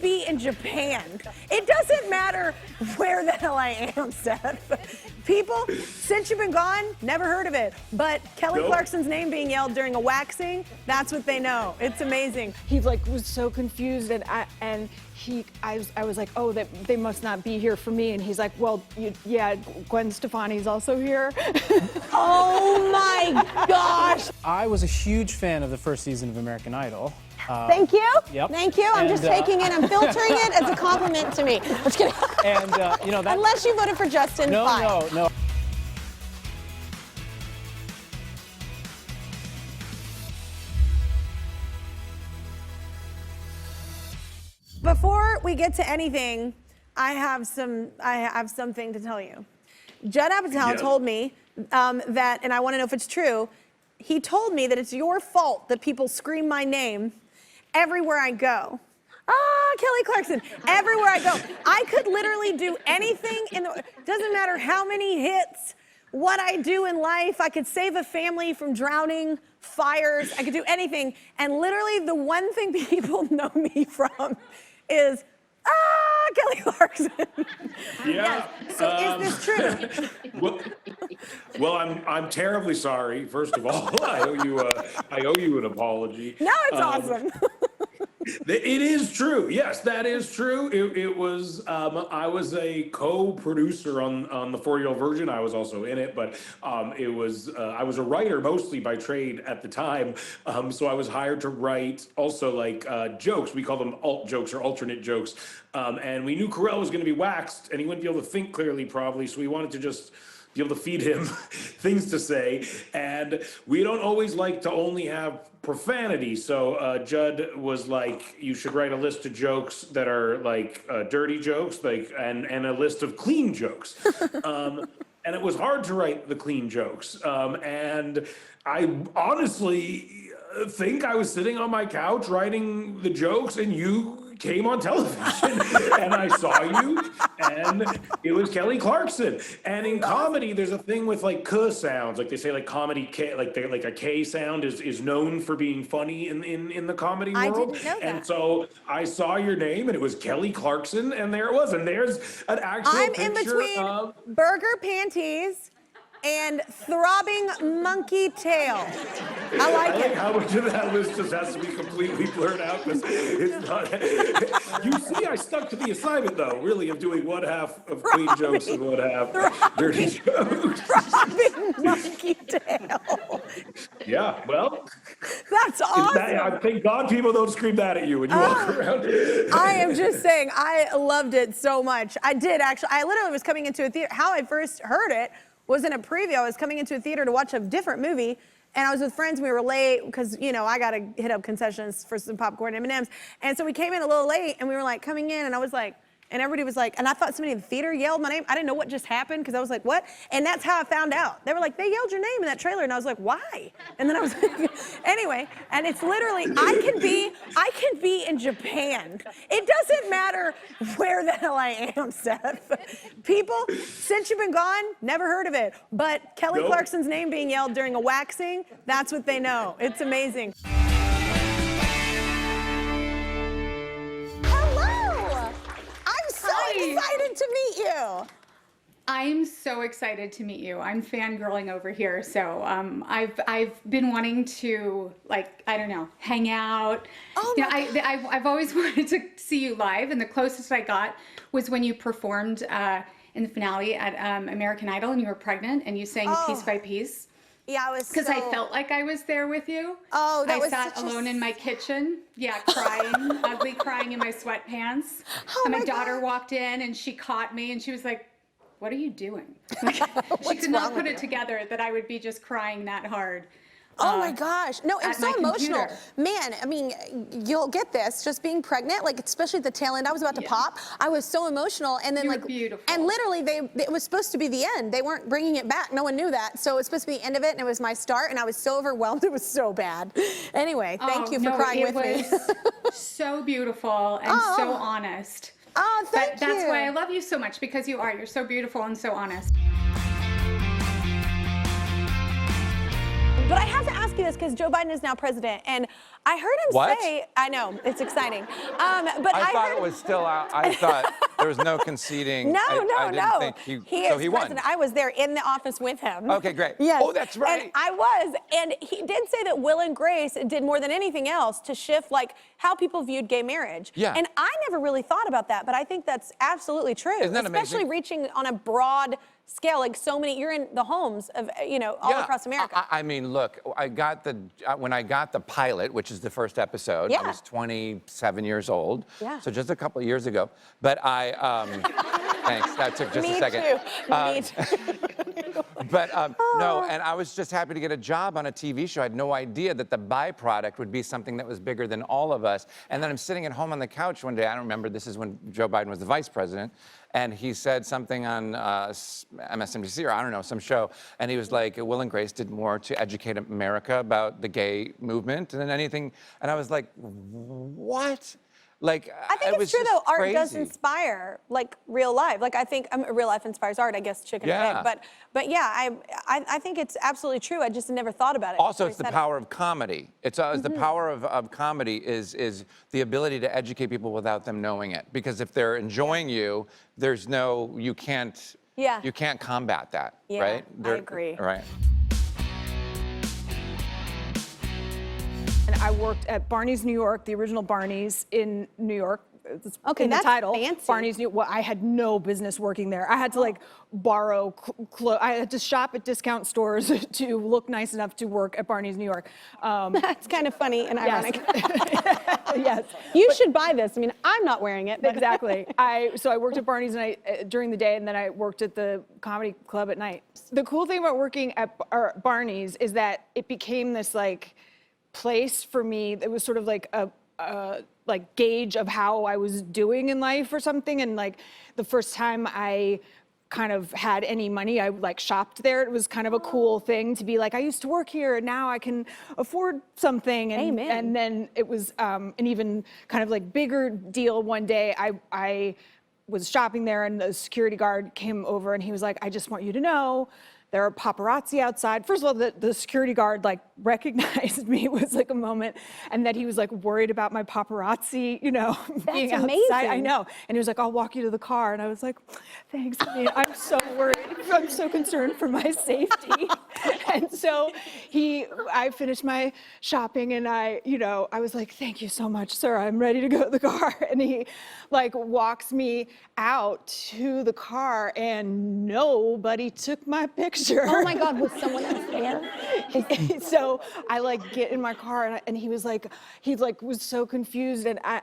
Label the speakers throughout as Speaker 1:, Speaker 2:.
Speaker 1: be in Japan. It doesn't matter where the hell I am, Seth. People, since you've been gone, never heard of it. But Kelly Clarkson's name being yelled during a waxing, that's what they know. It's amazing.
Speaker 2: He like was so confused, and I was like, oh, they must not be here for me. And he's like, well, yeah, Gwen Stefani's also here.
Speaker 1: Oh my gosh.
Speaker 3: I was a huge fan of the first season of American Idol.
Speaker 1: Thank you.
Speaker 3: Yep.
Speaker 1: Thank you. I'm just taking it. I'm filtering it as a compliment to me. Just kidding.
Speaker 3: And you know that.
Speaker 1: Unless you voted for Justin. fine.
Speaker 3: No.
Speaker 1: Before we get to anything, I have something to tell you. Judd Apatow told me that, and I want to know if it's true. He told me that it's your fault that people scream my name everywhere I go. Kelly Clarkson, everywhere I go. I could literally do anything doesn't matter how many hits, what I do in life. I could save a family from drowning, fires. I could do anything. And literally the one thing people know me from is, Kelly Clarkson.
Speaker 4: Yeah.
Speaker 1: Yes. So is this true?
Speaker 4: Well, I'm terribly sorry. First of all, I owe you an apology.
Speaker 1: No, it's awesome.
Speaker 4: It is true. Yes, that is true. It was. I was a co-producer on the 4-year-old version. I was also in it, but it was. I was a writer mostly by trade at the time. So I was hired to write also like jokes. We call them alt jokes or alternate jokes. And we knew Carell was going to be waxed, and he wouldn't be able to think clearly, probably. So we wanted to just be able to feed him things to say. And we don't always like to only have profanity. So Judd was like, you should write a list of jokes that are like dirty jokes, like and a list of clean jokes. And it was hard to write the clean jokes. And I honestly think I was sitting on my couch writing the jokes, and you came on television and I saw you, and it was Kelly Clarkson. And in comedy, there's a thing with like k sounds, like they say like comedy K, like a K sound is known for being funny in the comedy world.
Speaker 1: I didn't know that.
Speaker 4: And so I saw your name, and it was Kelly Clarkson, and there it was. And there's an actual
Speaker 1: I'm
Speaker 4: picture
Speaker 1: in between
Speaker 4: of
Speaker 1: burger panties and throbbing monkey tail. I like it.
Speaker 4: How much of that list just has to be completely blurred out? Because it's not. You see, I stuck to the assignment, though, really, of doing one half of clean jokes and one half dirty jokes.
Speaker 1: Throbbing monkey tail.
Speaker 4: Yeah, well,
Speaker 1: That's awesome.
Speaker 4: I thank God people don't scream that at you when you walk around.
Speaker 1: I am just saying, I loved it so much. I did, actually. I literally was coming into a theater. How I first heard it was in a preview. I was coming into a theater to watch a different movie, and I was with friends. We were late because, you know, I got to hit up concessions for some popcorn and M&Ms. And so we came in a little late, and we were like coming in, and I was like, and everybody was like, and I thought somebody in the theater yelled my name. I didn't know what just happened because I was like, what? And that's how I found out. They were like, they yelled your name in that trailer. And I was like, why? And then I was like, anyway, and it's literally, I can be in Japan. It doesn't matter where the hell I am, Seth. People, since you've been gone, never heard of it. But Kelly Clarkson's name being yelled during a waxing, that's what they know. It's amazing. Excited to meet you.
Speaker 5: I'm so excited to meet you. I'm fangirling over here. So I've been wanting to, like, I don't know, hang out.
Speaker 1: Oh
Speaker 5: you know, I've always wanted to see you live, and the closest I got was when you performed in the finale at American Idol, and you were pregnant, and you sang Piece by Piece.
Speaker 1: Yeah, I was
Speaker 5: because I felt like I was there with you.
Speaker 1: Oh, that
Speaker 5: I
Speaker 1: was
Speaker 5: sat alone in my kitchen, crying, ugly crying in my sweatpants.
Speaker 1: Oh
Speaker 5: and my
Speaker 1: my
Speaker 5: daughter
Speaker 1: God.
Speaker 5: walked in, and she caught me, and she was like, "What are you doing?" Like, she could
Speaker 1: wrong
Speaker 5: not put
Speaker 1: with
Speaker 5: it together that I would be just crying that hard.
Speaker 1: Oh my gosh. No, it was so
Speaker 5: my
Speaker 1: emotional.
Speaker 5: computer.
Speaker 1: Man, I mean, you'll get this, just being pregnant, like especially at the tail end, I was about to pop. I was so emotional. And then
Speaker 5: You were
Speaker 1: like,
Speaker 5: beautiful.
Speaker 1: and literally it was supposed to be the end. They weren't bringing it back. No one knew that. So it was supposed to be the end of it, and it was my start, and I was so overwhelmed. It was so bad. Anyway, thank you for crying with me.
Speaker 5: So beautiful and so honest.
Speaker 1: Oh, thank you.
Speaker 5: That's why I love you so much, because you are. You're so beautiful and so honest.
Speaker 1: But I have to ask ask you this because Joe Biden is now president, and I heard him
Speaker 6: What?
Speaker 1: say, I know, it's exciting. But
Speaker 6: I thought
Speaker 1: heard
Speaker 6: it was still out. I thought there was no conceding.
Speaker 1: No,
Speaker 6: I didn't think
Speaker 1: he
Speaker 6: so
Speaker 1: is
Speaker 6: he won.
Speaker 1: president. I was there in the office with him.
Speaker 6: Okay, great.
Speaker 1: Yes.
Speaker 6: Oh, that's right.
Speaker 1: And I was, and he did say that Will and Grace did more than anything else to shift like how people viewed gay marriage.
Speaker 6: Yeah.
Speaker 1: And I never really thought about that, but I think that's absolutely true.
Speaker 6: Isn't that
Speaker 1: Especially
Speaker 6: amazing?
Speaker 1: reaching on a broad scale, like so many, you're in the homes of, all across America.
Speaker 6: I mean, look, when I got the pilot, which is the first episode, I
Speaker 1: Yeah.
Speaker 6: was 27 years old.
Speaker 1: Yeah.
Speaker 6: So just a couple of years ago. But thanks, that took just
Speaker 1: Me
Speaker 6: a second.
Speaker 1: too. Me too.
Speaker 6: But no, and I was just happy to get a job on a TV show. I had no idea that the byproduct would be something that was bigger than all of us. And then I'm sitting at home on the couch one day, I don't remember, this is when Joe Biden was the vice president, and he said something on MSNBC or I don't know, some show, and he was like, Will and Grace did more to educate America about the gay movement than anything. And I was like, what? Like,
Speaker 1: I think
Speaker 6: it
Speaker 1: it's
Speaker 6: was
Speaker 1: true
Speaker 6: just
Speaker 1: though. Art
Speaker 6: crazy.
Speaker 1: does inspire, like real life. Like I think real life inspires art. I guess chicken
Speaker 6: Yeah.
Speaker 1: and egg. But yeah, I think it's absolutely true. I just never thought about it.
Speaker 6: Also,
Speaker 1: until
Speaker 6: it's
Speaker 1: he
Speaker 6: the
Speaker 1: said it.
Speaker 6: power of comedy. It's the power of comedy is the ability to educate people without them knowing it. Because if they're enjoying you, you can't combat that,
Speaker 1: Yeah,
Speaker 6: right?
Speaker 1: I agree.
Speaker 6: Right.
Speaker 2: And I worked at Barney's New York, the original Barney's in New York. It's
Speaker 1: Okay,
Speaker 2: in the
Speaker 1: that's
Speaker 2: title.
Speaker 1: fancy.
Speaker 2: Barney's New. Well, I had no business working there. I had to like borrow clothes. I had to shop at discount stores to look nice enough to work at Barney's New York.
Speaker 1: That's kind of funny and ironic.
Speaker 2: Yes.
Speaker 1: You should buy this. I mean, I'm not wearing it. But
Speaker 2: Exactly. So I worked at Barney's during the day, and then I worked at the comedy club at night. The cool thing about working at Barney's is that it became this like place for me that was sort of like a like gauge of how I was doing in life or something. And like the first time I kind of had any money, I like shopped there. It was kind of a cool thing to be like, I used to work here and now I can afford something. And,
Speaker 1: Amen.
Speaker 2: and then it was an even kind of like bigger deal. One day I was shopping there and the security guard came over and he was like, I just want you to know there are paparazzi outside. First of all, the security guard like recognized me. It was like a moment, and that he was like worried about my paparazzi, being outside.
Speaker 1: amazing.
Speaker 2: I know. And he was like, I'll walk you to the car. And I was like, thanks, man. I'm so worried. I'm so concerned for my safety. And so I finished my shopping and I was like, thank you so much, sir. I'm ready to go to the car. And he like walks me out to the car and nobody took my picture.
Speaker 1: oh my God, was someone else there?
Speaker 2: So I like get in my car and he was like was so confused and I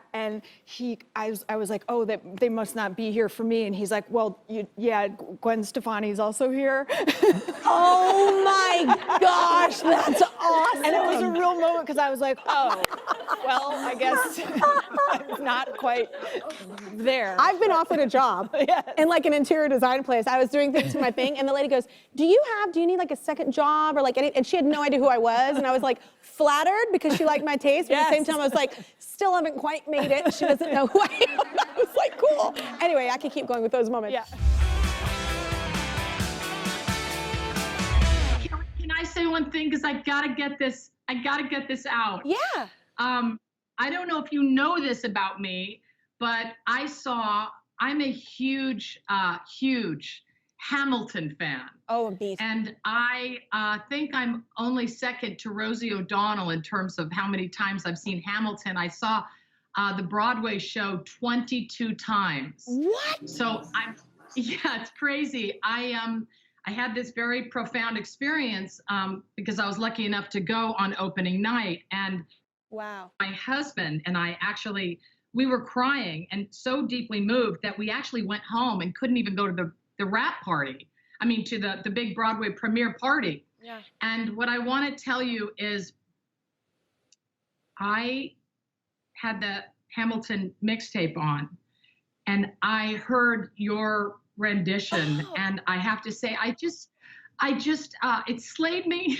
Speaker 2: was like, oh, they must not be here for me. And he's like, well, yeah, Gwen Stefani's also here.
Speaker 1: Oh my gosh, that's awesome.
Speaker 2: And it was a real moment because I was like, oh, well, I guess I'm not quite there.
Speaker 1: I've been offered a job
Speaker 2: Yes.
Speaker 1: in like an interior design place. I was doing things for my thing, and the lady goes, do you need like a second job or like any, and she had no idea who I was, and I was like flattered because she liked my taste, but at the same time I was like, still haven't quite made it. She doesn't know who I am. I was like, cool. Anyway, I could keep going with those moments.
Speaker 2: Yeah.
Speaker 7: Can I say one thing? Because I gotta get this out.
Speaker 1: Yeah.
Speaker 7: I don't know if you know this about me, but I'm a huge Hamilton fan.
Speaker 1: Oh, a beast.
Speaker 7: And I think I'm only second to Rosie O'Donnell in terms of how many times I've seen Hamilton. I saw the Broadway show 22 times.
Speaker 1: What?
Speaker 7: So it's crazy. I had this very profound experience because I was lucky enough to go on opening night, and
Speaker 1: Wow.
Speaker 7: my husband and I we were crying and so deeply moved that we actually went home and couldn't even go to the wrap party. I mean, to the big Broadway premiere party.
Speaker 1: Yeah.
Speaker 7: And what I want to tell you is I had the Hamilton mixtape on and I heard your rendition, and I have to say, it slayed me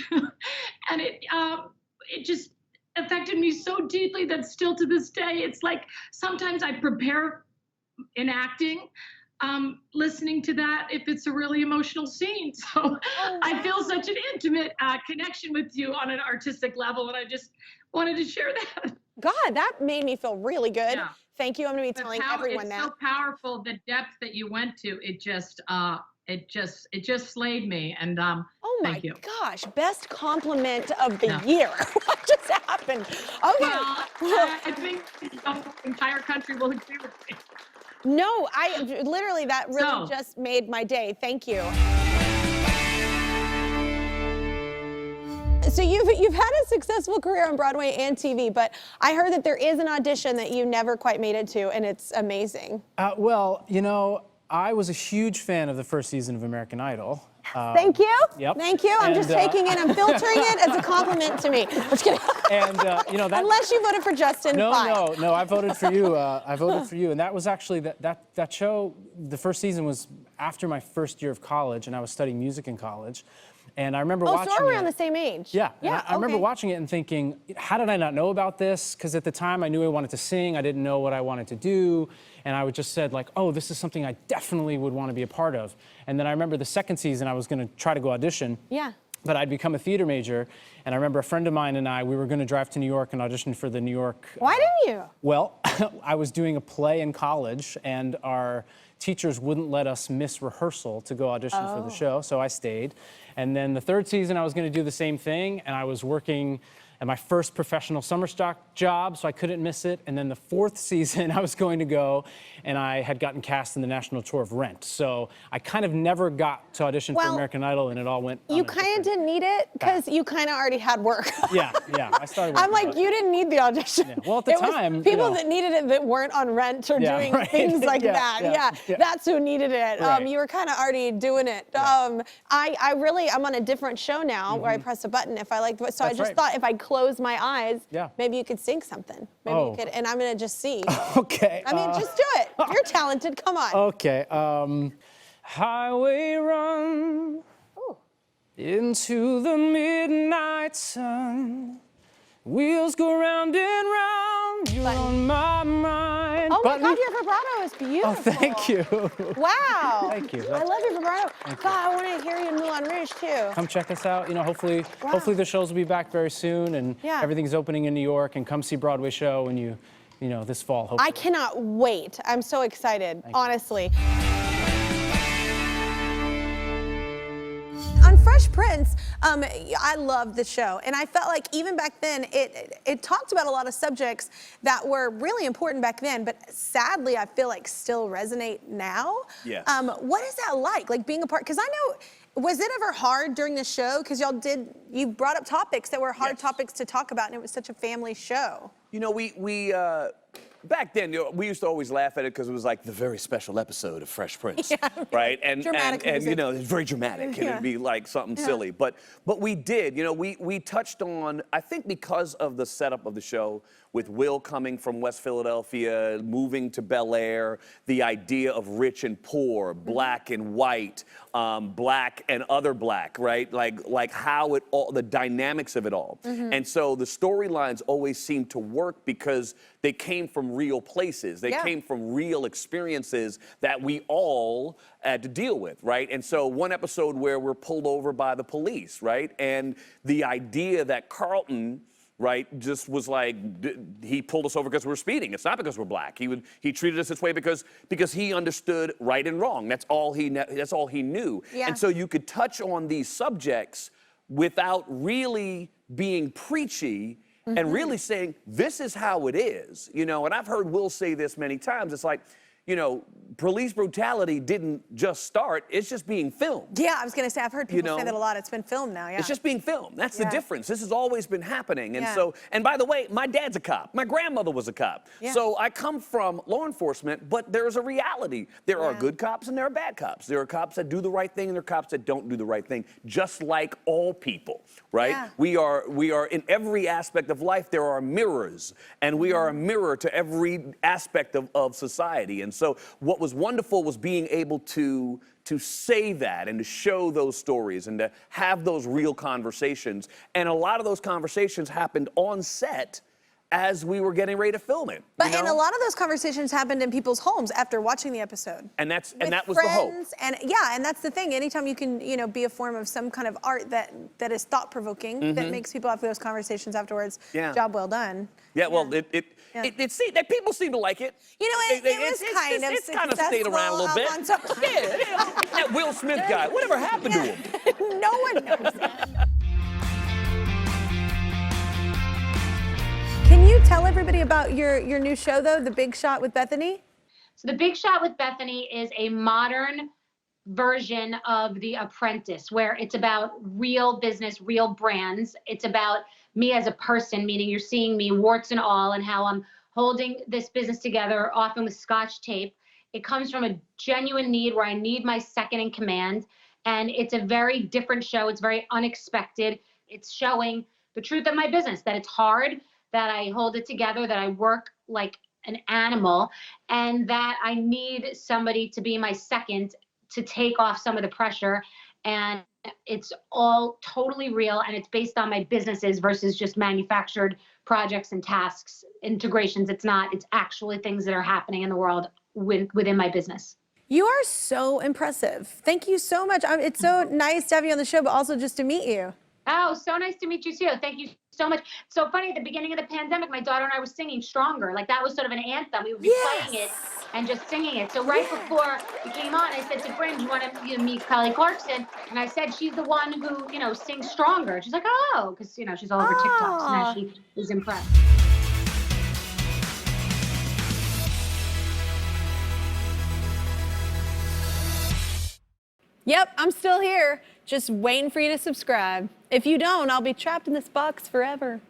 Speaker 7: and it just affected me so deeply that still to this day, it's like sometimes I prepare in acting listening to that if it's a really emotional scene. So I feel such an intimate connection with you on an artistic level, and I just wanted to share that.
Speaker 1: God, that made me feel really good.
Speaker 7: Yeah.
Speaker 1: Thank you. I'm going to be telling everyone
Speaker 7: it's
Speaker 1: that.
Speaker 7: so powerful, the depth that you went to. It just slayed me. And
Speaker 1: Oh my
Speaker 7: thank you.
Speaker 1: gosh, best compliment of the year. What just happened? Okay.
Speaker 7: Well, I think the entire country will agree with me.
Speaker 1: No, literally that really just made my day. Thank you. So you've had a successful career on Broadway and TV, but I heard that there is an audition that you never quite made it to, and it's amazing.
Speaker 3: Well, you know, I was a huge fan of the first season of American Idol.
Speaker 1: Thank you.
Speaker 3: Yep.
Speaker 1: Thank you. I'm just taking it. I'm filtering it as a compliment to me. I'm just kidding.
Speaker 3: And you know that.
Speaker 1: Unless you voted for Justin.
Speaker 3: No,
Speaker 1: fine.
Speaker 3: no. I voted for you. I voted for you, and that was actually that show. The first season was after my first year of college, and I was studying music in college. And I remember watching
Speaker 1: so are we
Speaker 3: it.
Speaker 1: on the same age?
Speaker 3: Yeah.
Speaker 1: Yeah.
Speaker 3: I remember watching it and thinking, how did I not know about this? Because at the time I knew I wanted to sing. I didn't know what I wanted to do. And I would just said like, oh, this is something I definitely would want to be a part of. And then I remember the second season I was going to try to go audition.
Speaker 1: Yeah.
Speaker 3: But I'd become a theater major. And I remember a friend of mine and we were going to drive to New York and audition for the New York.
Speaker 1: Why didn't you?
Speaker 3: Well, I was doing a play in college and our teachers wouldn't let us miss rehearsal to go audition for the show, so I stayed. And then the third season, I was going to do the same thing, and I was working at my first professional summer stock job, so I couldn't miss it. And then the fourth season, I was going to go, and I had gotten cast in the national tour of Rent. So I kind of never got to audition for American Idol, and it all went.
Speaker 1: You kind of didn't need it because you kind of already had work.
Speaker 3: Yeah. I started.
Speaker 1: I'm like, you didn't need the audition.
Speaker 3: Yeah. Well, at the time,
Speaker 1: people that needed it that weren't on Rent or doing things like that. Yeah, that's who needed it.
Speaker 3: Right.
Speaker 1: You were kind of already doing it. I'm on a different show now where I press a button if I like. So I just thought if I close my eyes, maybe you could sing something. Maybe you could, and I'm gonna just see.
Speaker 3: Okay.
Speaker 1: I mean, just do it. You're talented. Come on.
Speaker 3: Okay. Highway run into the midnight sun. Wheels go round and round. You're on my mind.
Speaker 1: Oh my God, your vibrato is beautiful.
Speaker 3: Oh, thank you.
Speaker 1: Wow.
Speaker 3: Thank you.
Speaker 1: I love your vibrato. God, I want to hear you in Moulin Rouge too.
Speaker 3: Come check us out. You know, hopefully the shows will be back very soon, and everything's opening in New York. And come see Broadway show when you know, this fall. Hopefully.
Speaker 1: I cannot wait. I'm so excited, honestly. On Fresh Prince, I loved the show, and I felt like even back then it talked about a lot of subjects that were really important back then, but sadly I feel like still resonate now.
Speaker 8: Yeah.
Speaker 1: What is that like being a part? Because I know, was it ever hard during the show? Because you brought up topics that were hard topics to talk about, and it was such a family show.
Speaker 8: You know, we back then, we used to always laugh at it because it was like the very special episode of Fresh Prince, right? And you know, it's very dramatic, and it'd be like something silly. But we did, you know, we touched on, I think because of the setup of the show, with Will coming from West Philadelphia, moving to Bel Air, the idea of rich and poor, black and white, black and other black, right? Like how it all, the dynamics of it all. And so the storylines always seemed to work because they came from real places. They came from real experiences that we all had to deal with, right? And so one episode where we're pulled over by the police, right? And the idea that Carlton, right, just was like, he pulled us over because we're speeding. It's not because we're black. He treated us this way because he understood right and wrong. That's all he knew.
Speaker 1: Yeah.
Speaker 8: And so you could touch on these subjects without really being preachy and really saying, this is how it is. You know, and I've heard Will say this many times. It's like, you know, police brutality didn't just start, it's just being filmed.
Speaker 1: Yeah, I was going to say, I've heard people say that a lot. It's been filmed now,
Speaker 8: It's just being filmed. That's the difference. This has always been happening. And so, and by the way, my dad's a cop. My grandmother was a cop. So I come from law enforcement, but there's a reality. There are good cops and there are bad cops. There are cops that do the right thing and there are cops that don't do the right thing, just like all people, right? We are in every aspect of life, there are mirrors, and we are a mirror to every aspect of society. And so what was wonderful was being able to say that and to show those stories and to have those real conversations. And a lot of those conversations happened on set as we were getting ready to film it.
Speaker 1: But and a lot of those conversations happened in people's homes after watching the episode.
Speaker 8: And that was
Speaker 1: friends,
Speaker 8: the hope.
Speaker 1: And yeah, and that's the thing. Anytime you can, be a form of some kind of art that is thought-provoking, that makes people have those conversations afterwards.
Speaker 8: Yeah.
Speaker 1: Job well done.
Speaker 8: Yeah, well, it seemed that people seem to like it.
Speaker 1: It was
Speaker 8: it's kind of stayed around a little bit. That Will Smith guy, whatever happened to him?
Speaker 1: No one knows. Can you tell everybody about your new show, though, The Big Shot with Bethenny?
Speaker 9: So The Big Shot with Bethenny is a modern version of The Apprentice, where it's about real business, real brands. It's about me as a person, meaning you're seeing me warts and all, and how I'm holding this business together, often with Scotch tape. It comes from a genuine need where I need my second in command. And it's a very different show. It's very unexpected. It's showing the truth of my business, that it's hard, that I hold it together, that I work like an animal, and that I need somebody to be my second to take off some of the pressure. And it's all totally real, and it's based on my businesses versus just manufactured projects and tasks, integrations. It's not, it's actually things that are happening in the world within my business.
Speaker 1: You are so impressive. Thank you so much. It's so nice to have you on the show, but also just to meet you.
Speaker 9: Oh, so nice to meet you too. Thank you so much. So funny, at the beginning of the pandemic, my daughter and I were singing Stronger. Like that was sort of an anthem. We would be playing it and just singing it. So right before we came on, I said to Bryn, do you want to meet Kelly Clarkson? And I said, she's the one who, sings Stronger. She's like, oh, because, she's all over TikTok. So now she is impressed.
Speaker 1: Yep, I'm still here, just waiting for you to subscribe. If you don't, I'll be trapped in this box forever.